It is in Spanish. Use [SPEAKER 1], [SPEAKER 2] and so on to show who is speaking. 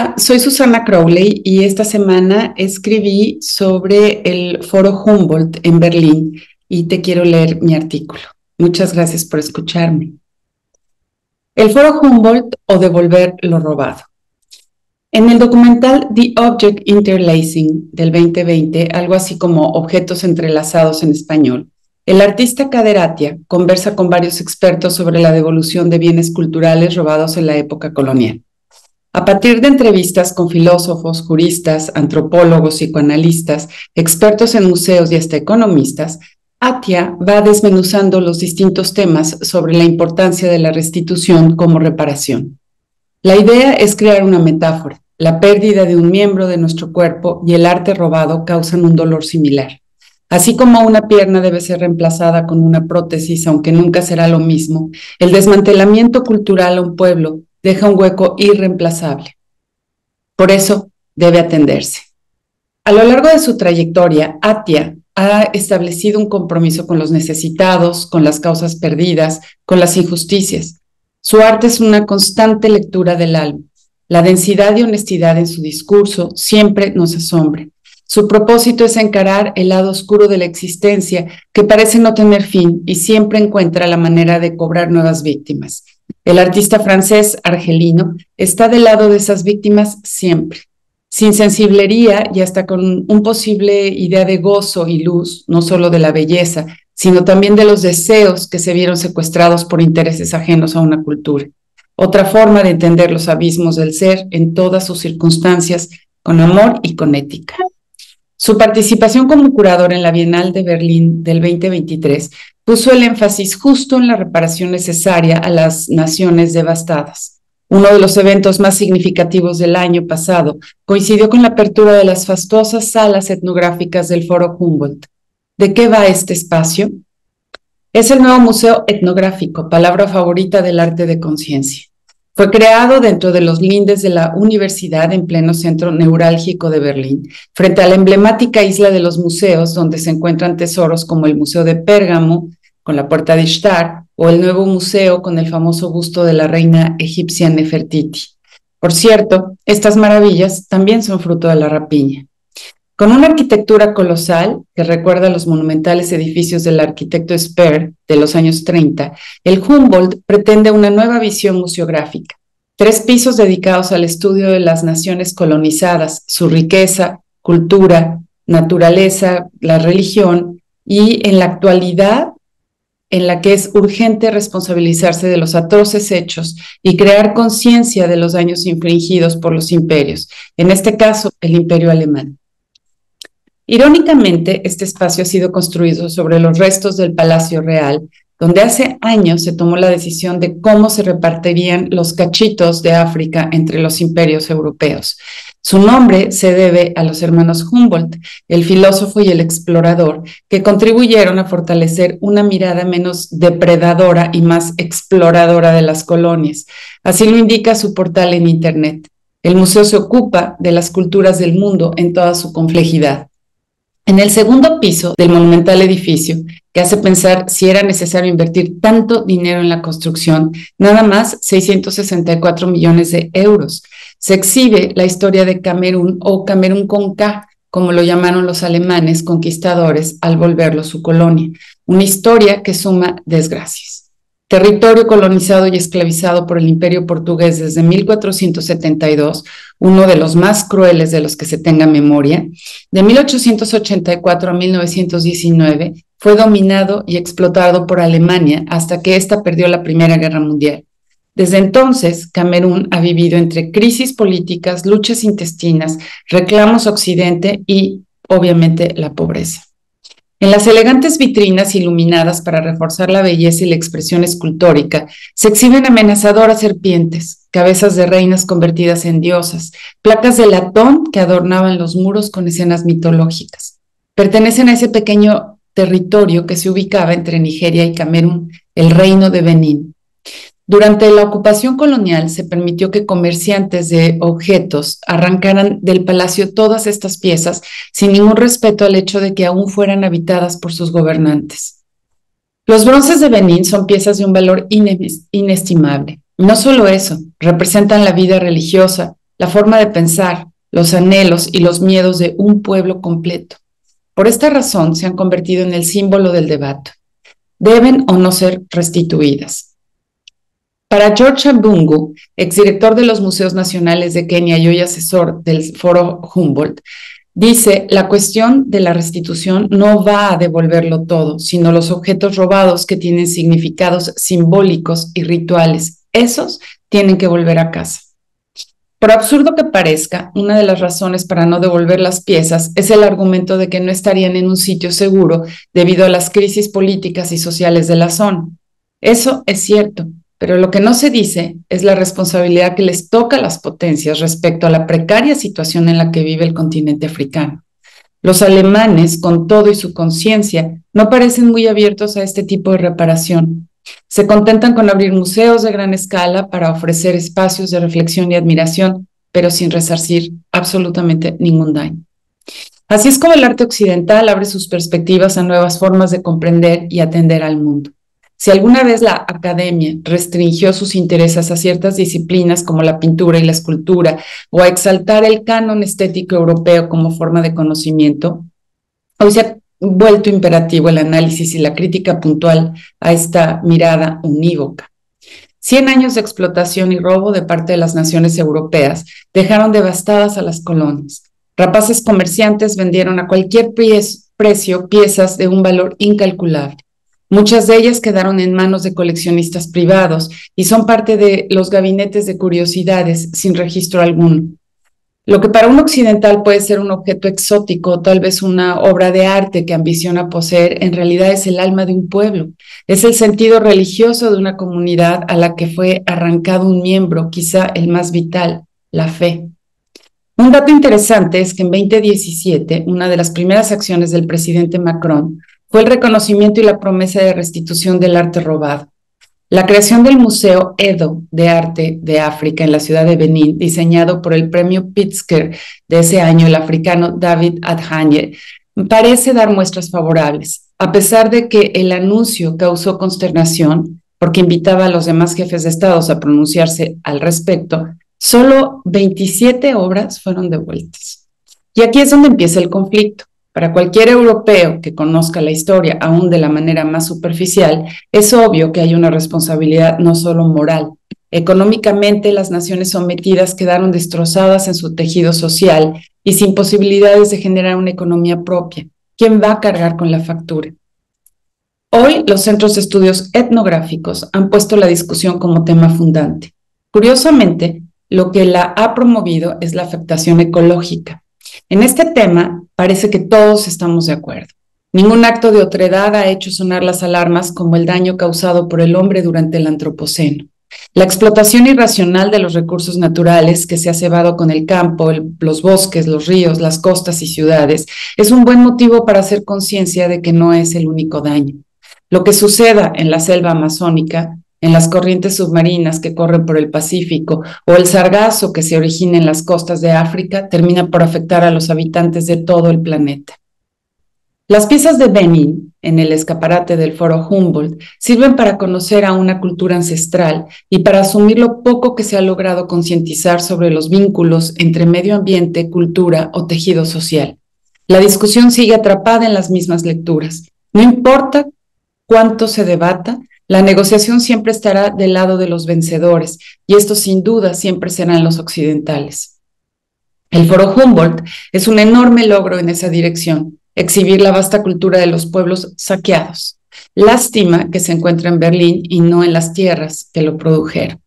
[SPEAKER 1] Hola, soy Susana Crowley y esta semana escribí sobre el Foro Humboldt en Berlín y te quiero leer mi artículo. Muchas gracias por escucharme. El Foro Humboldt o devolver lo robado. En el documental The Object Interlacing del 2020, algo así como Objetos Entrelazados en español, el artista Kader Attia conversa con varios expertos sobre la devolución de bienes culturales robados en la época colonial. A partir de entrevistas con filósofos, juristas, antropólogos, psicoanalistas, expertos en museos y hasta economistas, Attia va desmenuzando los distintos temas sobre la importancia de la restitución como reparación. La idea es crear una metáfora. La pérdida de un miembro de nuestro cuerpo y el arte robado causan un dolor similar. Así como una pierna debe ser reemplazada con una prótesis, aunque nunca será lo mismo, el desmantelamiento cultural a un pueblo deja un hueco irreemplazable. Por eso debe atenderse. A lo largo de su trayectoria, Attia ha establecido un compromiso con los necesitados, con las causas perdidas, con las injusticias. Su arte es una constante lectura del alma. La densidad y honestidad en su discurso siempre nos asombra. Su propósito es encarar el lado oscuro de la existencia que parece no tener fin y siempre encuentra la manera de cobrar nuevas víctimas. El artista francés argelino está del lado de esas víctimas siempre, sin sensiblería y hasta con un posible idea de gozo y luz, no solo de la belleza, sino también de los deseos que se vieron secuestrados por intereses ajenos a una cultura. Otra forma de entender los abismos del ser en todas sus circunstancias, con amor y con ética. Su participación como curador en la Bienal de Berlín del 2023 puso el énfasis justo en la reparación necesaria a las naciones devastadas. Uno de los eventos más significativos del año pasado coincidió con la apertura de las fastuosas salas etnográficas del Foro Humboldt. ¿De qué va este espacio? Es el nuevo Museo Etnográfico, palabra favorita del arte de conciencia. Fue creado dentro de los lindes de la universidad en pleno centro neurálgico de Berlín, frente a la emblemática isla de los museos, donde se encuentran tesoros como el Museo de Pérgamo, con la Puerta de Ishtar, o el nuevo museo con el famoso busto de la reina egipcia Nefertiti. Por cierto, estas maravillas también son fruto de la rapiña. Con una arquitectura colosal que recuerda a los monumentales edificios del arquitecto Speer de los años 30, el Humboldt pretende una nueva visión museográfica. 3 pisos dedicados al estudio de las naciones colonizadas, su riqueza, cultura, naturaleza, la religión y en la actualidad en la que es urgente responsabilizarse de los atroces hechos y crear conciencia de los daños infligidos por los imperios, en este caso el imperio alemán. Irónicamente, este espacio ha sido construido sobre los restos del Palacio Real, donde hace años se tomó la decisión de cómo se repartirían los cachitos de África entre los imperios europeos. Su nombre se debe a los hermanos Humboldt, el filósofo y el explorador, que contribuyeron a fortalecer una mirada menos depredadora y más exploradora de las colonias. Así lo indica su portal en Internet. El museo se ocupa de las culturas del mundo en toda su complejidad. En el segundo piso del monumental edificio, que hace pensar si era necesario invertir tanto dinero en la construcción, nada más 664 millones de euros, se exhibe la historia de Camerún o Camerún con K, como lo llamaron los alemanes conquistadores al volverlo su colonia, una historia que suma desgracias. Territorio colonizado y esclavizado por el Imperio portugués desde 1472, uno de los más crueles de los que se tenga memoria, de 1884 a 1919 fue dominado y explotado por Alemania hasta que ésta perdió la Primera Guerra Mundial. Desde entonces, Camerún ha vivido entre crisis políticas, luchas intestinas, reclamos a Occidente y, obviamente, la pobreza. En las elegantes vitrinas iluminadas para reforzar la belleza y la expresión escultórica, se exhiben amenazadoras serpientes, cabezas de reinas convertidas en diosas, placas de latón que adornaban los muros con escenas mitológicas. Pertenecen a ese pequeño territorio que se ubicaba entre Nigeria y Camerún, el reino de Benín. Durante la ocupación colonial se permitió que comerciantes de objetos arrancaran del palacio todas estas piezas sin ningún respeto al hecho de que aún fueran habitadas por sus gobernantes. Los bronces de Benín son piezas de un valor inestimable. No solo eso, representan la vida religiosa, la forma de pensar, los anhelos y los miedos de un pueblo completo. Por esta razón se han convertido en el símbolo del debate. ¿Deben o no ser restituidas? Para George Ambungu, exdirector de los Museos Nacionales de Kenia y hoy asesor del Foro Humboldt, dice, la cuestión de la restitución no va a devolverlo todo, sino los objetos robados que tienen significados simbólicos y rituales. Esos tienen que volver a casa. Por absurdo que parezca, una de las razones para no devolver las piezas es el argumento de que no estarían en un sitio seguro debido a las crisis políticas y sociales de la zona. Eso es cierto, pero lo que no se dice es la responsabilidad que les toca a las potencias respecto a la precaria situación en la que vive el continente africano. Los alemanes, con todo y su conciencia, no parecen muy abiertos a este tipo de reparación. Se contentan con abrir museos de gran escala para ofrecer espacios de reflexión y admiración, pero sin resarcir absolutamente ningún daño. Así es como el arte occidental abre sus perspectivas a nuevas formas de comprender y atender al mundo. Si alguna vez la academia restringió sus intereses a ciertas disciplinas como la pintura y la escultura, o a exaltar el canon estético europeo como forma de conocimiento, hoy se ha vuelto imperativo el análisis y la crítica puntual a esta mirada unívoca. 100 años de explotación y robo de parte de las naciones europeas dejaron devastadas a las colonias. Rapaces comerciantes vendieron a cualquier precio piezas de un valor incalculable. Muchas de ellas quedaron en manos de coleccionistas privados y son parte de los gabinetes de curiosidades sin registro alguno. Lo que para un occidental puede ser un objeto exótico, tal vez una obra de arte que ambiciona poseer, en realidad es el alma de un pueblo, es el sentido religioso de una comunidad a la que fue arrancado un miembro, quizá el más vital, la fe. Un dato interesante es que en 2017, una de las primeras acciones del presidente Macron fue el reconocimiento y la promesa de restitución del arte robado. La creación del Museo Edo de Arte de África en la ciudad de Benín, diseñado por el premio Pritzker de ese año, el africano David Adjaye, parece dar muestras favorables, a pesar de que el anuncio causó consternación porque invitaba a los demás jefes de estados a pronunciarse al respecto. Solo 27 obras fueron devueltas. Y aquí es donde empieza el conflicto. Para cualquier europeo que conozca la historia, aún de la manera más superficial, es obvio que hay una responsabilidad no solo moral. Económicamente, las naciones sometidas quedaron destrozadas en su tejido social y sin posibilidades de generar una economía propia. ¿Quién va a cargar con la factura? Hoy, los centros de estudios etnográficos han puesto la discusión como tema fundante. Curiosamente, lo que la ha promovido es la afectación ecológica. En este tema parece que todos estamos de acuerdo. Ningún acto de otredad ha hecho sonar las alarmas como el daño causado por el hombre durante el Antropoceno. La explotación irracional de los recursos naturales que se ha cebado con el campo, los bosques, los ríos, las costas y ciudades es un buen motivo para hacer conciencia de que no es el único daño. Lo que suceda en la selva amazónica, en las corrientes submarinas que corren por el Pacífico o el sargazo que se origina en las costas de África termina por afectar a los habitantes de todo el planeta. Las piezas de Benín en el escaparate del Foro Humboldt sirven para conocer a una cultura ancestral y para asumir lo poco que se ha logrado concientizar sobre los vínculos entre medio ambiente, cultura o tejido social. La discusión sigue atrapada en las mismas lecturas. No importa cuánto se debata, la negociación siempre estará del lado de los vencedores, y estos sin duda siempre serán los occidentales. El Foro Humboldt es un enorme logro en esa dirección, exhibir la vasta cultura de los pueblos saqueados. Lástima que se encuentra en Berlín y no en las tierras que lo produjeron.